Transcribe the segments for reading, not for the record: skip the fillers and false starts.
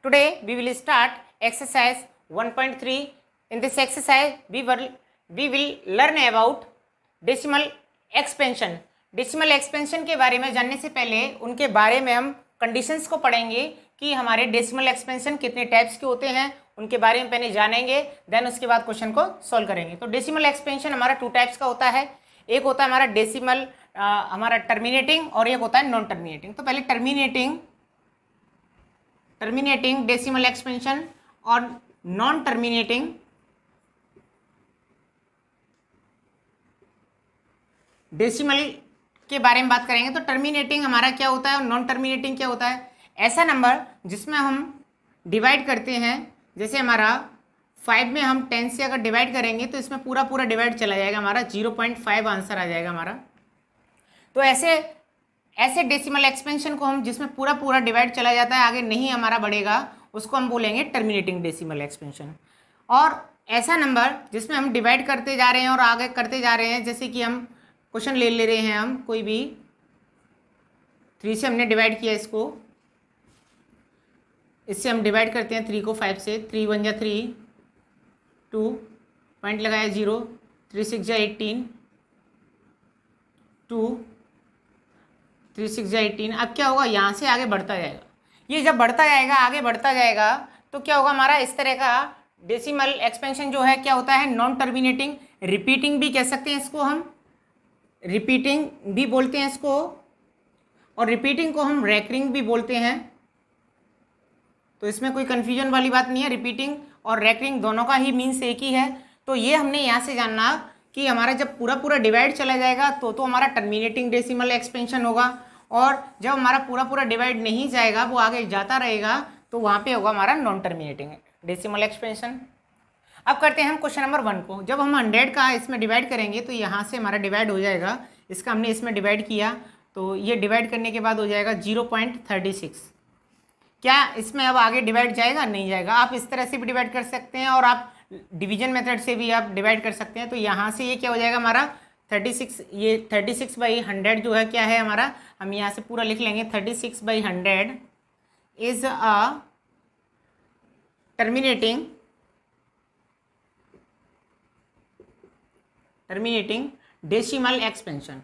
Today we will start exercise 1.3. In this exercise we will learn about decimal expansion. Decimal expansion के बारे में जानने से पहले उनके बारे में हम कंडीशंस को पढ़ेंगे कि हमारे डेसिमल एक्सपेंशन कितने टाइप्स के होते हैं, उनके बारे में पहले जानेंगे, देन उसके बाद क्वेश्चन को सॉल्व करेंगे। तो डेसिमल एक्सपेंशन हमारा 2 टाइप्स का होता है। एक होता है हमारा डेसिमल हमारा टर्मिनेटिंग और एक होता है नॉन टर्मिनेटिंग। तो पहले टर्मिनेटिंग डेसिमल एक्सपेंशन और नॉन टर्मिनेटिंग डेसिमल के बारे में बात करेंगे। तो टर्मिनेटिंग हमारा क्या होता है और नॉन टर्मिनेटिंग क्या होता है? ऐसा नंबर जिसमें हम डिवाइड करते हैं, जैसे हमारा 5 में हम 10 से अगर डिवाइड करेंगे तो इसमें पूरा पूरा डिवाइड चला जाएगा, हमारा 0.5 आंसर आ जाएगा हमारा। तो ऐसे डेसिमल एक्सपेंशन को हम जिसमें पूरा पूरा डिवाइड चला जाता है, आगे नहीं हमारा बढ़ेगा, उसको हम बोलेंगे टर्मिनेटिंग डेसिमल एक्सपेंशन। और ऐसा नंबर जिसमें हम डिवाइड करते जा रहे हैं और आगे करते जा रहे हैं, जैसे कि हम क्वेश्चन ले रहे हैं, हम कोई भी 3 से हमने डिवाइड किया, इससे हम डिवाइड करते हैं 3 को 5 से, 3 1 जा 3, 2 पॉइंट लगाया 0, 3 6 जा 18, 2 3 6 जा 18। अब क्या होगा, यहाँ से आगे बढ़ता जाएगा। ये जब बढ़ता जाएगा, आगे बढ़ता जाएगा, तो क्या होगा हमारा इस तरह का डेसिमल एक्सपेंशन जो है क्या होता है, नॉन टर्मिनेटिंग। रिपीटिंग भी कह सकते हैं इसको, हम रिपीटिंग भी बोलते हैं इसको, और रिपीटिंग को हम रैकरिंग भी बोलते हैं। तो इसमें कोई कन्फ्यूजन वाली बात नहीं है, रिपीटिंग और रैकरिंग दोनों का ही मीन्स एक ही है। तो ये हमने यहाँ से जानना कि हमारा जब पूरा पूरा डिवाइड चला जाएगा तो हमारा टर्मिनेटिंग डेसिमल एक्सपेंशन होगा, और जब हमारा पूरा पूरा डिवाइड नहीं जाएगा, वो आगे जाता रहेगा, तो वहाँ पे होगा हमारा नॉन टर्मिनेटिंग डेसिमल एक्सपेंशन। अब करते हैं हम क्वेश्चन नंबर 1 को। जब हम 100 का इसमें डिवाइड करेंगे तो यहाँ से हमारा डिवाइड हो जाएगा, इसका हमने इसमें डिवाइड किया, तो ये डिवाइड करने के बाद हो जाएगा 0.36। क्या इसमें अब आगे डिवाइड जाएगा? नहीं जाएगा। आप इस तरह से भी डिवाइड कर सकते हैं और आप डिवीजन मेथड से भी आप डिवाइड कर सकते हैं। तो यहाँ से ये क्या हो जाएगा हमारा 36, ये 36/100 जो है क्या है हमारा, हम यहाँ से पूरा लिख लेंगे, 36/100 is a terminating decimal expansion.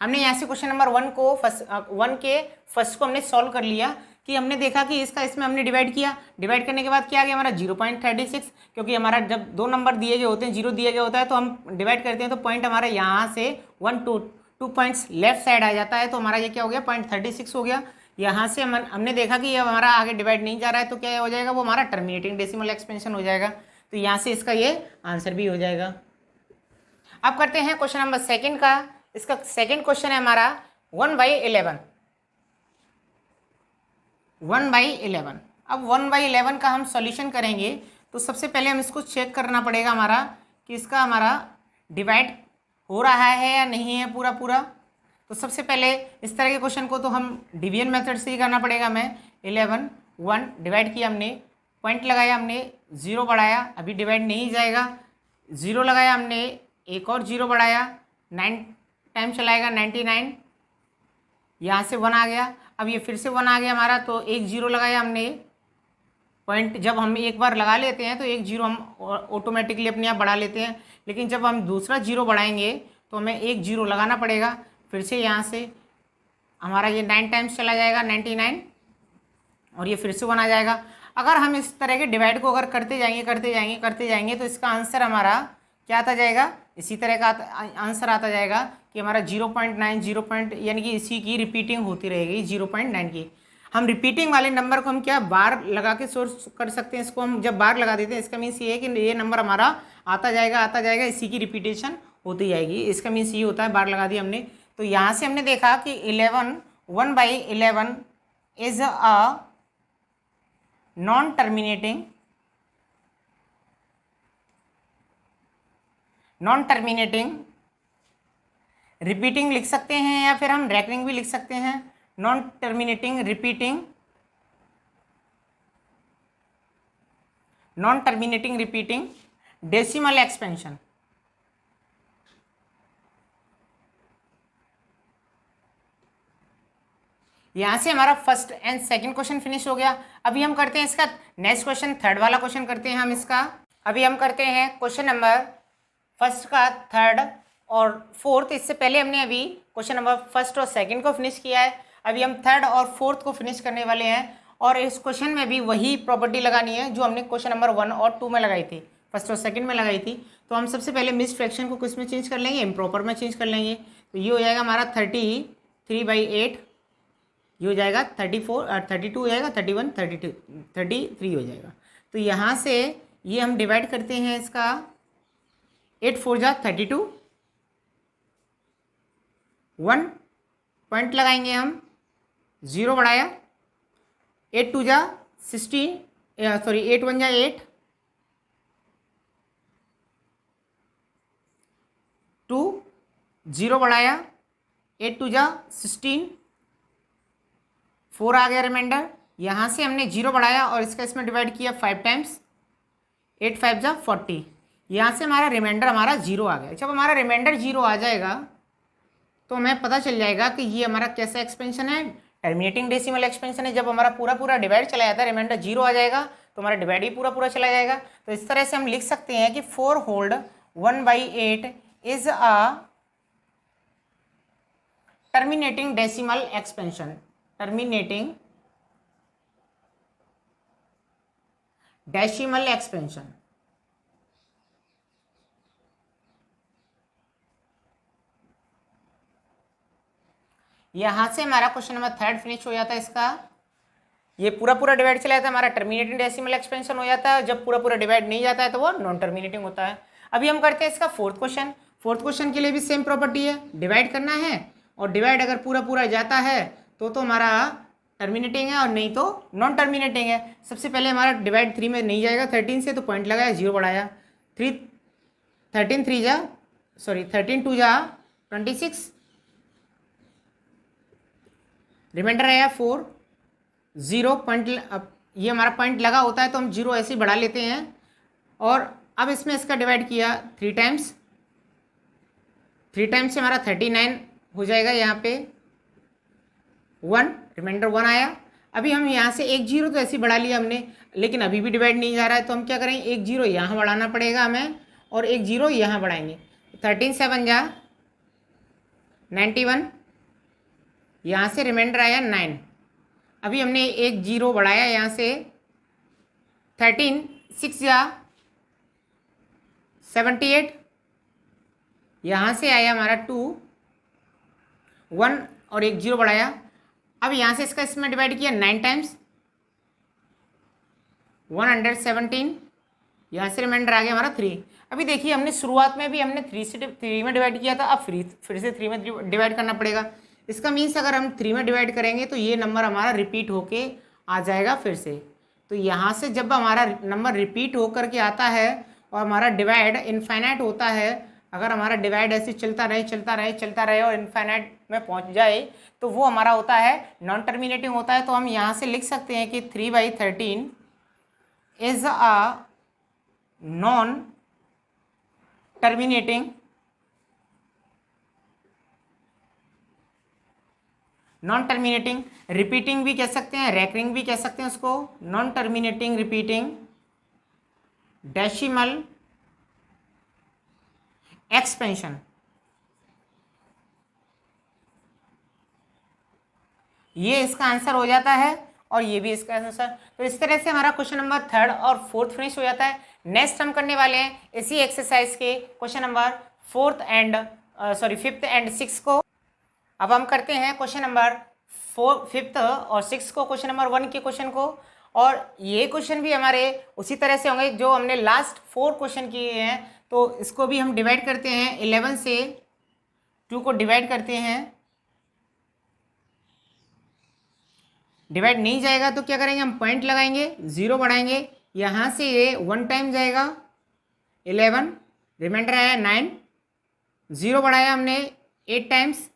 हमने यहाँ से क्वेश्चन नंबर 1 को फर्स्ट को हमने सॉल्व कर लिया कि हमने देखा कि इसका इसमें हमने डिवाइड किया, डिवाइड करने के बाद क्या आ गया हमारा 0.36, क्योंकि हमारा जब 2 नंबर दिए गए होते हैं, 0 दिया गया होता है, तो हम डिवाइड करते हैं तो पॉइंट हमारा यहाँ से 2 पॉइंट्स लेफ्ट साइड आ जाता है, तो हमारा ये क्या हो गया 0.36 हो गया। यहाँ से हमने देखा कि अब हमारा आगे डिवाइड नहीं जा रहा है, तो क्या हो जाएगा, वो हमारा टर्मिनेटिंग डेसिमल एक्सपेंशन हो जाएगा। तो यहाँ से इसका ये आंसर भी हो जाएगा। अब करते हैं क्वेश्चन नंबर 2 का। इसका सेकंड क्वेश्चन है हमारा 1/11। 1/11। अब 1/11 का हम सॉल्यूशन करेंगे, तो सबसे पहले हम इसको चेक करना पड़ेगा हमारा कि इसका हमारा डिवाइड हो रहा है या नहीं है पूरा पूरा। तो सबसे पहले इस तरह के क्वेश्चन को तो हम डिवीजन मेथड से ही करना पड़ेगा। मैं 11 1 डिवाइड किया, हमने पॉइंट लगाया, हमने 0 बढ़ाया, अभी डिवाइड नहीं जाएगा, 0 लगाया, हमने एक और 0 बढ़ाया, 9 टाइम चलाएगा 99, यहाँ से 1 आ गया, अब ये फिर से 1 आ गया हमारा, तो एक 0 लगाया हमने, पॉइंट जब हम एक बार लगा लेते हैं तो एक 0 हम ऑटोमेटिकली अपने आप बढ़ा लेते हैं, लेकिन जब हम दूसरा 0 बढ़ाएंगे तो हमें एक 0 लगाना पड़ेगा। फिर से यहाँ से हमारा ये 9 टाइम्स चला जाएगा 99, और ये फिर से 1 आ जाएगा। अगर हम इस तरह के डिवाइड को अगर करते जाएंगे तो इसका आंसर हमारा क्या आता जाएगा, इसी तरह का आंसर आता जाएगा कि हमारा 0.9 यानी कि इसी की रिपीटिंग होती रहेगी 0.9 की। हम रिपीटिंग वाले नंबर को हम क्या बार लगा के सोर्स कर सकते हैं, इसको हम जब बार लगा देते हैं, इसका मीन्स ये है कि ये नंबर हमारा आता जाएगा, इसी की रिपीटेशन होती जाएगी, इसका मीन्स ये होता है, बार लगा दी हमने। तो यहाँ से हमने देखा कि 1/11 is a non terminating repeating लिख सकते हैं, या फिर हम रैकरिंग भी लिख सकते हैं। Non terminating repeating decimal expansion. यहाँ से हमारा first and second question finish हो गया। अभी हम करते हैं इसका नेक्स्ट क्वेश्चन, थर्ड वाला क्वेश्चन करते हैं हम इसका। अभी हम करते हैं क्वेश्चन नंबर फर्स्ट का थर्ड और फोर्थ। इससे पहले हमने अभी क्वेश्चन नंबर फर्स्ट और सेकंड को फिनिश किया है। अभी हम थर्ड और फोर्थ को फिनिश करने वाले हैं और इस क्वेश्चन में भी वही प्रॉपर्टी लगानी है जो हमने क्वेश्चन नंबर 1 और 2 में लगाई थी, फर्स्ट और सेकंड में लगाई थी। तो हम सबसे पहले मिस फ्रैक्शन को किस में चेंज कर लेंगे, इम्प्रॉपर में चेंज कर लेंगे। तो ये हो जाएगा हमारा 33/8, ये हो जाएगा 32 हो जाएगा, 31, 32, 33 हो जाएगा। तो यहाँ से ये हम डिवाइड करते हैं इसका, 8 4 जा 32, 1 पॉइंट लगाएंगे हम, 0 बढ़ाया, 8 2 जा 16, 8 1 जा 8, 2 0 बढ़ाया, 8 2 जा 16, 4 आ गया रिमाइंडर। यहाँ से हमने 0 बढ़ाया और इसका इसमें डिवाइड किया 5 टाइम्स, 8 5 जा 40। यहाँ से हमारा रिमाइंडर हमारा 0 आ गया। जब हमारा रिमाइंडर 0 आ जाएगा तो हमें पता चल जाएगा कि ये हमारा कैसा एक्सपेंशन है, टर्मिनेटिंग डेसिमल एक्सपेंशन है। जब हमारा पूरा डिवाइड चला जाता है, रिमाइंडर 0 आ जाएगा तो हमारा डिवाइड ही पूरा चला जाएगा। तो इस तरह से हम लिख सकते हैं कि 4 hold 1/8 is a terminating decimal expansion, terminating decimal expansion. यहां से हमारा क्वेश्चन नंबर थर्ड फिनिश हो जाता है। इसका ये पूरा डिवाइड चला जाता है, हमारा टर्मिनेटिंग डेसिमल एक्सपेंशन हो जाता है। जब पूरा डिवाइड नहीं जाता है तो वो नॉन टर्मिनेटिंग होता है। अभी हम करते हैं इसका फोर्थ क्वेश्चन। फोर्थ क्वेश्चन के लिए भी सेम प्रॉपर्टी है, डिवाइड करना है और डिवाइड अगर पूरा जाता है तो हमारा टर्मिनेटिंग है और नहीं तो नॉन टर्मिनेटिंग है। सबसे पहले हमारा डिवाइड 3 में नहीं जाएगा 13 से, तो पॉइंट लगाया, 0 बढ़ाया, 13 2 जा 26, रिमाइंडर आया 4, 0 पॉइंट। अब ये हमारा पॉइंट लगा होता है तो हम 0 ऐसे ही बढ़ा लेते हैं। और अब इसमें इसका डिवाइड किया 3 टाइम्स, 3 टाइम्स से हमारा 39 हो जाएगा। यहाँ पे 1, रिमाइंडर 1 आया। अभी हम यहाँ से एक 0 तो ऐसे ही बढ़ा लिया हमने, लेकिन अभी भी डिवाइड नहीं जा रहा है तो हम क्या करेंगे, एक 0 यहाँ बढ़ाना पड़ेगा हमें और एक 0 यहाँ बढ़ाएंगे। 13 7 जा 91, यहाँ से रिमाइंडर आया 9। अभी हमने एक 0 बढ़ाया यहाँ से, 13 6 जा 78, यहाँ से आया हमारा 2, 1 और एक 0 बढ़ाया। अब यहाँ से इसका इसमें डिवाइड किया 9 टाइम्स, 117, यहाँ से रिमाइंडर आ गया हमारा 3। अभी देखिए हमने शुरुआत में भी हमने 3 में डिवाइड किया था, अब फिर से 3 में डिवाइड करना पड़ेगा। इसका मीन्स अगर हम 3 में डिवाइड करेंगे तो ये नंबर हमारा रिपीट होके आ जाएगा फिर से। तो यहाँ से जब हमारा नंबर रिपीट होकर के आता है और हमारा डिवाइड इनफाइनाइट होता है, अगर हमारा डिवाइड ऐसे चलता रहे और इनफाइनाइट में पहुँच जाए तो वो हमारा होता है नॉन टर्मिनेटिंग होता है। तो हम यहाँ से लिख सकते हैं कि 3/13 is a non terminating repeating भी कह सकते हैं, रैकरिंग भी कह सकते हैं उसको, non terminating repeating decimal expansion. ये इसका आंसर हो जाता है और ये भी इसका आंसर। तो इस तरह से हमारा क्वेश्चन नंबर थर्ड और फोर्थ फिनिश हो जाता है। नेक्स्ट हम करने वाले हैं इसी एक्सरसाइज के question number fifth and six को। अब हम करते हैं क्वेश्चन नंबर 5th और 6 को, क्वेश्चन नंबर 1 के क्वेश्चन को। और ये क्वेश्चन भी हमारे उसी तरह से होंगे जो हमने लास्ट 4 क्वेश्चन किए हैं। तो इसको भी हम डिवाइड करते हैं, 11 से 2 को डिवाइड करते हैं। डिवाइड नहीं जाएगा तो क्या करेंगे, हम पॉइंट लगाएंगे, 0 बढ़ाएंगे, यहाँ से ये 1 टाइम जाएगा 11, रिमाइंडर आया 9, 0 बढ़ाया हमने 8 टाइम्स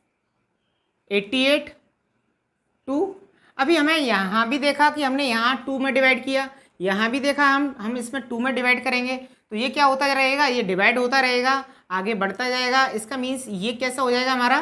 88, 2। अभी हमें यहाँ भी देखा कि हमने यहाँ 2 में डिवाइड किया, यहाँ भी देखा हम इसमें 2 में डिवाइड करेंगे तो ये क्या होता रहेगा, ये डिवाइड होता रहेगा, आगे बढ़ता जाएगा। इसका मीन्स ये कैसा हो जाएगा हमारा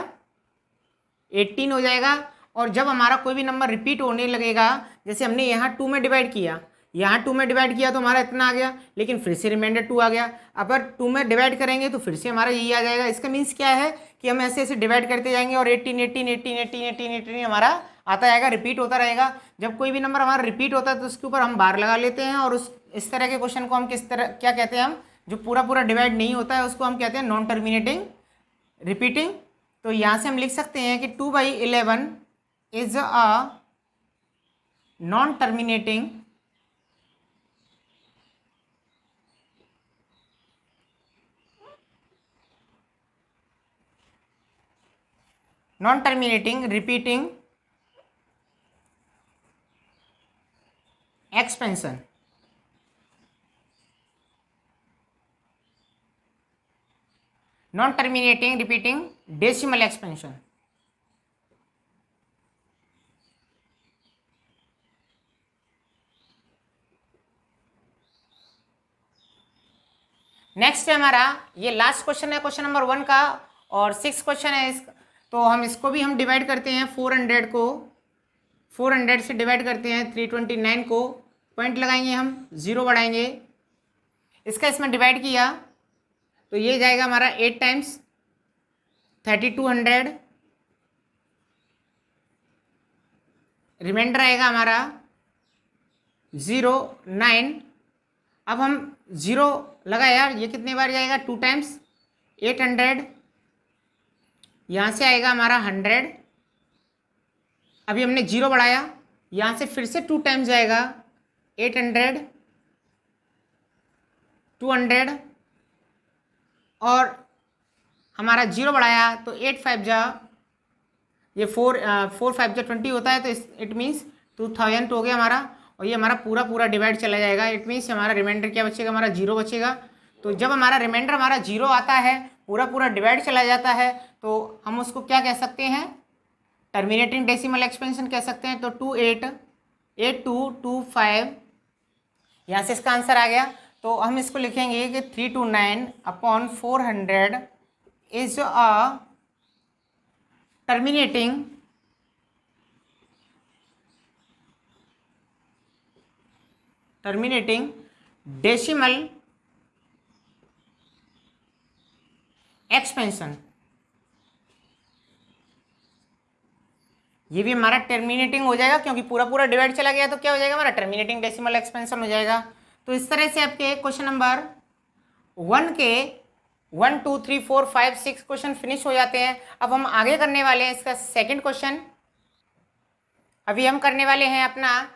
18 हो जाएगा। और जब हमारा कोई भी नंबर रिपीट होने लगेगा, जैसे हमने यहाँ 2 में डिवाइड किया, यहाँ 2 में डिवाइड किया तो हमारा इतना आ गया, लेकिन फिर से रिमाइंडर 2 आ गया। अगर 2 में डिवाइड करेंगे तो फिर से हमारा यही आ जाएगा। इसका मीन्स क्या है कि हम ऐसे ऐसे डिवाइड करते जाएंगे और 18 18 18 18 18 18 हमारा आता जाएगा, रिपीट होता रहेगा। जब कोई भी नंबर हमारा रिपीट होता है तो उसके ऊपर हम बार लगा लेते हैं, और इस तरह के क्वेश्चन को हम किस तरह क्या कहते हैं, हम जो पूरा पूरा डिवाइड नहीं होता है उसको हम कहते हैं नॉन टर्मिनेटिंग रिपीटिंग। तो यहाँ से हम लिख सकते हैं कि 2/11 is a non terminating repeating expansion. Non terminating repeating decimal expansion. Next है हमारा ये लास्ट क्वेश्चन है क्वेश्चन नंबर 1 का, और 6 क्वेश्चन है इसका। तो हम इसको भी हम डिवाइड करते हैं 400 को, 400 से डिवाइड करते हैं 329 को, पॉइंट लगाएंगे हम, 0 बढ़ाएंगे, इसका इसमें डिवाइड किया तो ये जाएगा हमारा 8 टाइम्स 3200, रिमाइंडर आएगा हमारा 09। अब हम 0 लगाया, ये कितने बार जाएगा, 2 टाइम्स 800, यहाँ से आएगा हमारा 100। अभी हमने 0 बढ़ाया, यहाँ से फिर से 2 टाइम्स जाएगा 800, 200, और हमारा 0 बढ़ाया तो 8 5 जा, ये 4 5 जा 20 होता है, तो इट मीन्स 2000 हो गया हमारा, और ये हमारा पूरा पूरा डिवाइड चला जाएगा। इट मीन्स हमारा रिमाइंडर क्या बचेगा, हमारा 0 बचेगा। तो जब हमारा रिमाइंडर हमारा 0 आता है, पूरा पूरा डिवाइड चला जाता है, तो हम उसको क्या कह सकते हैं, टर्मिनेटिंग डेसिमल एक्सपेंशन कह सकते हैं। तो 288225, यहाँ से इसका आंसर आ गया। तो हम इसको लिखेंगे कि 329/400 is a terminating decimal expansion. ये भी हमारा टर्मिनेटिंग हो जाएगा, क्योंकि पूरा पूरा डिवाइड चला गया तो क्या हो जाएगा, हमारा टर्मिनेटिंग डेसिमल एक्सपेंशन हो जाएगा। तो इस तरह से आपके क्वेश्चन नंबर 1 के 1 2 3 4 5 6 क्वेश्चन फिनिश हो जाते हैं। अब हम आगे करने वाले हैं इसका सेकंड क्वेश्चन। अभी हम करने वाले हैं अपना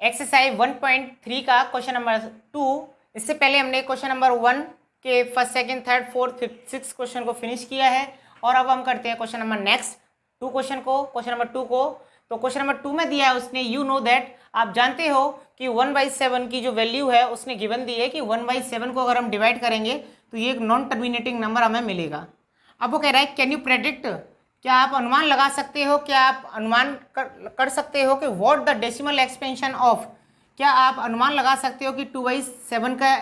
एक्सरसाइज 1.3 का क्वेश्चन नंबर 2। इससे पहले हमने क्वेश्चन नंबर 1 के first second third fourth fifth 6 question को फिनिश किया है, और अब हम करते हैं क्वेश्चन नंबर नेक्स्ट 2 क्वेश्चन को, क्वेश्चन नंबर 2 को। तो क्वेश्चन नंबर 2 में दिया है उसने, यू नो दैट, आप जानते हो कि 1/7 की जो वैल्यू है उसने गिवन दी है कि 1/7 को अगर हम डिवाइड करेंगे तो ये एक नॉन टर्मिनेटिंग नंबर हमें मिलेगा। अब वो कह रहा है कैन यू प्रेडिक्ट, क्या आप अनुमान लगा सकते हो, क्या आप अनुमान कर सकते हो कि what the decimal expansion of, क्या आप अनुमान लगा सकते हो कि 2/7 का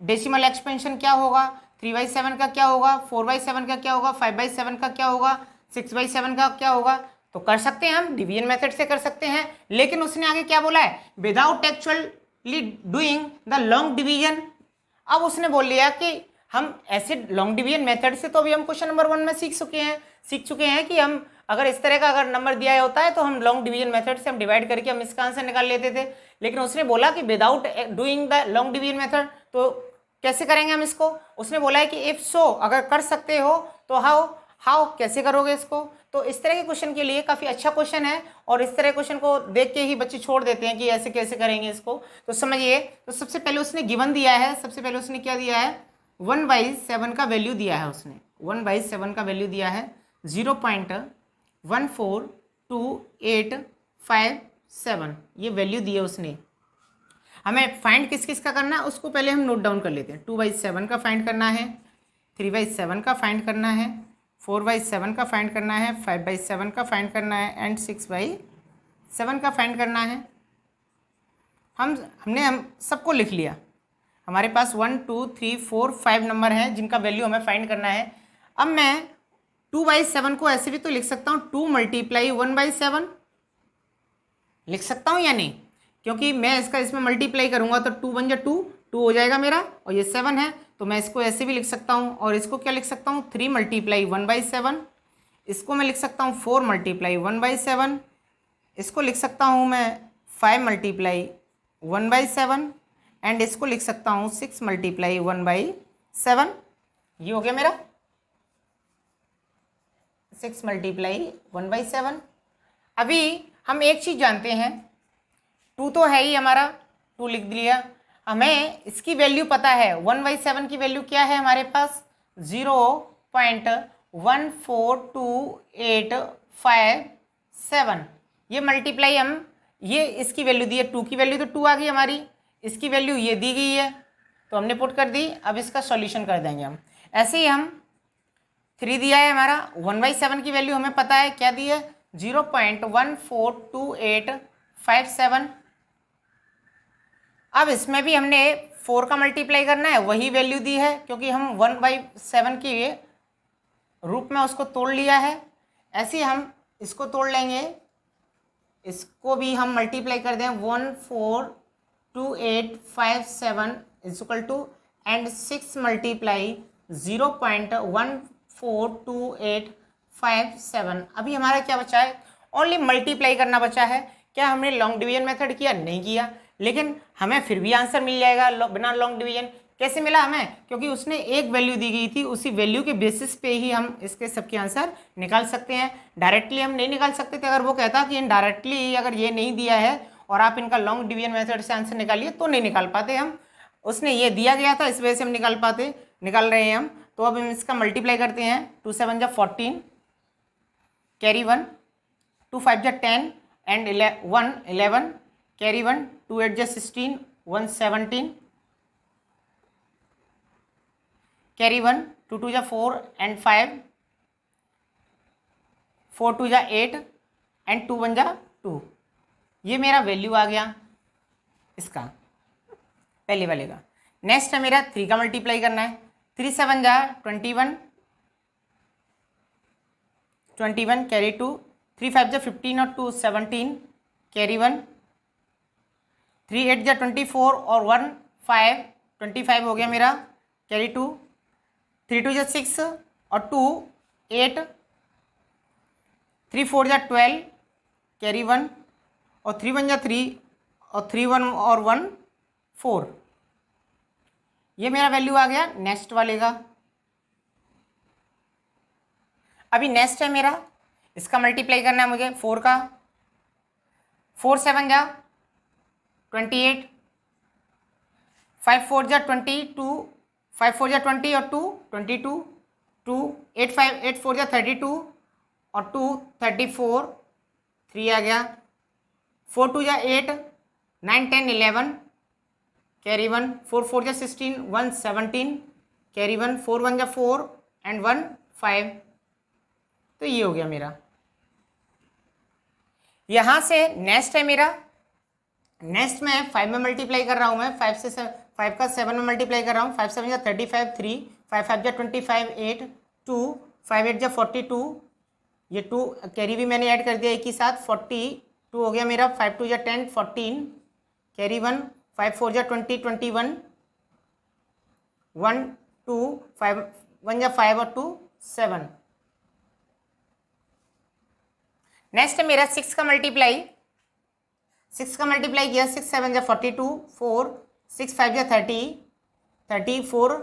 डेसिमल एक्सपेंशन क्या होगा, 3/7 का क्या होगा, 4/7 का क्या होगा, 5/7 का क्या होगा, 6/7 का क्या होगा। तो कर सकते हैं, हम डिवीजन मेथड से कर सकते हैं, लेकिन उसने आगे क्या बोला है, without actually doing the long division. अब उसने बोल लिया कि हम ऐसे लॉन्ग डिवीजन मेथड से तो अभी हम क्वेश्चन नंबर 1 में सीख चुके हैं कि हम अगर इस तरह का अगर नंबर दिया होता है तो हम लॉन्ग डिवीजन मेथड से हम डिवाइड करके हम इसका आंसर निकाल लेते थे। लेकिन उसने बोला कि without doing the long division method, तो कैसे करेंगे हम इसको। उसने बोला है कि इफ सो, अगर कर सकते हो तो हाउ कैसे करोगे इसको। तो इस तरह के क्वेश्चन के लिए काफ़ी अच्छा क्वेश्चन है, और इस तरह क्वेश्चन को देख के ही बच्चे छोड़ देते हैं कि ऐसे कैसे करेंगे इसको। तो समझिए, तो सबसे पहले उसने गिवन दिया है, सबसे पहले उसने क्या दिया है, 1/7 का वैल्यू दिया है उसने, 1/7 का वैल्यू दिया है 0.14285 ये वैल्यू दी है उसने। हमें फाइंड किस किस का करना है उसको पहले हम नोट डाउन कर लेते हैं। 2/7 का फाइंड करना है, 3/7 का फाइंड करना है, 4/7 का फाइंड करना है, 5/7 का फाइंड करना है, एंड 6/7 का फाइंड करना है। हमने सबको लिख लिया। हमारे पास 1 2 3 4 5 नंबर हैं जिनका वैल्यू हमें फाइंड करना है। अब मैं 2/7 को ऐसे भी तो लिख सकता हूँ 2 मल्टीप्लाई 1/7 लिख सकता हूँ या नहीं, क्योंकि मैं इसमें मल्टीप्लाई करूँगा तो 2 बन जा 2 हो जाएगा मेरा, और ये 7 है तो मैं इसको ऐसे भी लिख सकता हूँ। और इसको क्या लिख सकता हूँ 3 मल्टीप्लाई 1/7, इसको मैं लिख सकता हूँ 4 मल्टीप्लाई 1/7, इसको लिख सकता हूँ मैं 5 मल्टीप्लाई 1/7 एंड इसको लिख सकता हूँ 6 मल्टीप्लाई 1/7। ये हो गया मेरा 6 मल्टीप्लाई 1/7। अभी हम एक चीज़ जानते हैं, 2 तो है ही हमारा, 2 लिख दिया। हमें इसकी वैल्यू पता है, 1/7 की वैल्यू क्या है हमारे पास 0.14285 ये मल्टीप्लाई हम ये इसकी वैल्यू दी है, 2 की वैल्यू तो 2 आ गई हमारी, इसकी वैल्यू ये दी गई है तो हमने पुट कर दी। अब इसका सॉल्यूशन कर देंगे हम। ऐसे ही हम 3 दिया है हमारा, 1/7 की वैल्यू हमें पता है क्या दी है 0.142857। अब इसमें भी हमने 4 का मल्टीप्लाई करना है, वही वैल्यू दी है क्योंकि हम 1/7 के रूप में उसको तोड़ लिया है। ऐसे ही हम इसको तोड़ लेंगे, इसको भी हम मल्टीप्लाई कर दें 142857 is equal to and 6 multiply 0.142857। अभी हमारा क्या बचा है, ओनली मल्टीप्लाई करना बचा है। क्या हमने लॉन्ग डिवीजन मेथड किया? नहीं किया, लेकिन हमें फिर भी आंसर मिल जाएगा बिना लॉन्ग डिवीजन। कैसे मिला हमें? क्योंकि उसने एक वैल्यू दी गई थी, उसी वैल्यू के बेसिस पे ही हम इसके सबके आंसर निकाल सकते हैं। डायरेक्टली हम नहीं निकाल सकते थे। अगर वो कहता कि डायरेक्टली अगर ये नहीं दिया है और आप इनका लॉन्ग डिवीजन मेथड से आंसर निकालिए तो नहीं निकाल पाते हम। उसने ये दिया गया था, इस वजह से हम निकाल रहे हैं हम। तो अब हम इसका मल्टीप्लाई करते हैं, 2 7 जा 14 कैरी 1, 2 5 जा 10 एंड 1 11 कैरी 1, 2 8 जा 16 1 17 कैरी 1, 2 2 जा 4 एंड 5 4 2 जा 8 एंड 2 1 जा 2। ये मेरा वैल्यू आ गया इसका पहले वाले का। नेक्स्ट है मेरा 3 का मल्टीप्लाई करना है, 3 7 जा 21 कैरी 2, 3 5 जा 15 और 2 17 कैरी 1, 3 8 जा 24 और 1 5 25 हो गया मेरा कैरी 2, 3 2 जा 6 और 2 8, 3 4 जा 12 कैरी 1 और 3 1 जा 3 और 3 1 और 1 4। ये मेरा वैल्यू आ गया नेक्स्ट वाले का। अभी नेक्स्ट है मेरा, इसका मल्टीप्लाई करना है मुझे 4 का, 4 7 जा 28, 5 4 जा 22, 5 4 जा 20 और 2 22, 2 8 5 8 4 जा 32 और 2 34, 3 आ गया, 4 2 जा 8 9 10 11 कैरी 1, 4 4 जा 16 1 17 कैरी 1, 4 1 जा 4 एंड 1 5। तो ये हो गया मेरा। यहाँ से नेक्स्ट है मेरा, नेक्स्ट में 5 में मल्टीप्लाई कर रहा हूँ मैं, 5 का 7 में मल्टीप्लाई कर रहा हूँ, 5 7 जा 35 3, 5 5 जा 25 8 2, 5 8 जा 42, ये 2 कैरी भी मैंने ऐड कर दिया एक ही साथ 42 हो गया मेरा, 5 2 जा 10 14 कैरी 1, 5 4 जा 20 21 1 2 5 1 जा 5 और 2 7। नेक्स्ट है मेरा 6 का मल्टीप्लाई, 6 का मल्टीप्लाई किया, 6 7 जा 42 4, 6 5 जा 30 34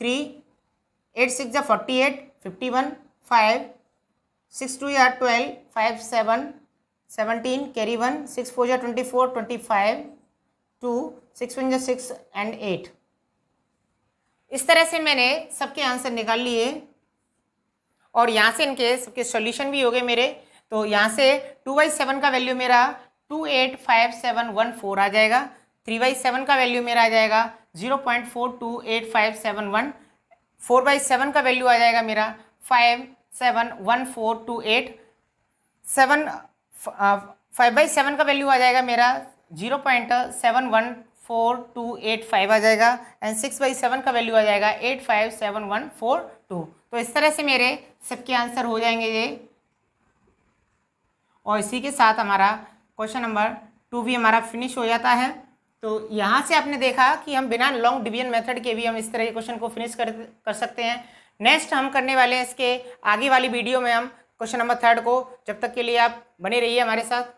3, 8 6 जा 48 51 5, 6 2 जा 12 5 7 17 कैरी 1, 6 4 जा 24 25 2, 6 1 जा 6 एंड 8। इस तरह से मैंने सबके आंसर निकाल लिए और यहाँ से इनके सबके सॉल्यूशन भी हो गए मेरे। तो यहाँ से 2/7 का वैल्यू मेरा 285714 आ जाएगा, 3/7 का वैल्यू मेरा आ जाएगा 0.428571, 4/7 का वैल्यू आ जाएगा मेरा 571428, 5/7 का वैल्यू आ जाएगा मेरा 0.714285 आ जाएगा एंड 6/7 का वैल्यू आ जाएगा 857142। तो तो इस तरह से मेरे सबके आंसर हो जाएंगे ये। और इसी के साथ हमारा क्वेश्चन नंबर 2 भी हमारा फिनिश हो जाता है। तो यहाँ से आपने देखा कि हम बिना लॉन्ग डिवीजन मेथड के भी हम इस तरह के क्वेश्चन को फिनिश कर सकते हैं। नेक्स्ट हम करने वाले हैं इसके आगे वाली वीडियो में हम क्वेश्चन नंबर 3 को। जब तक के लिए आप बने रहिए हमारे साथ।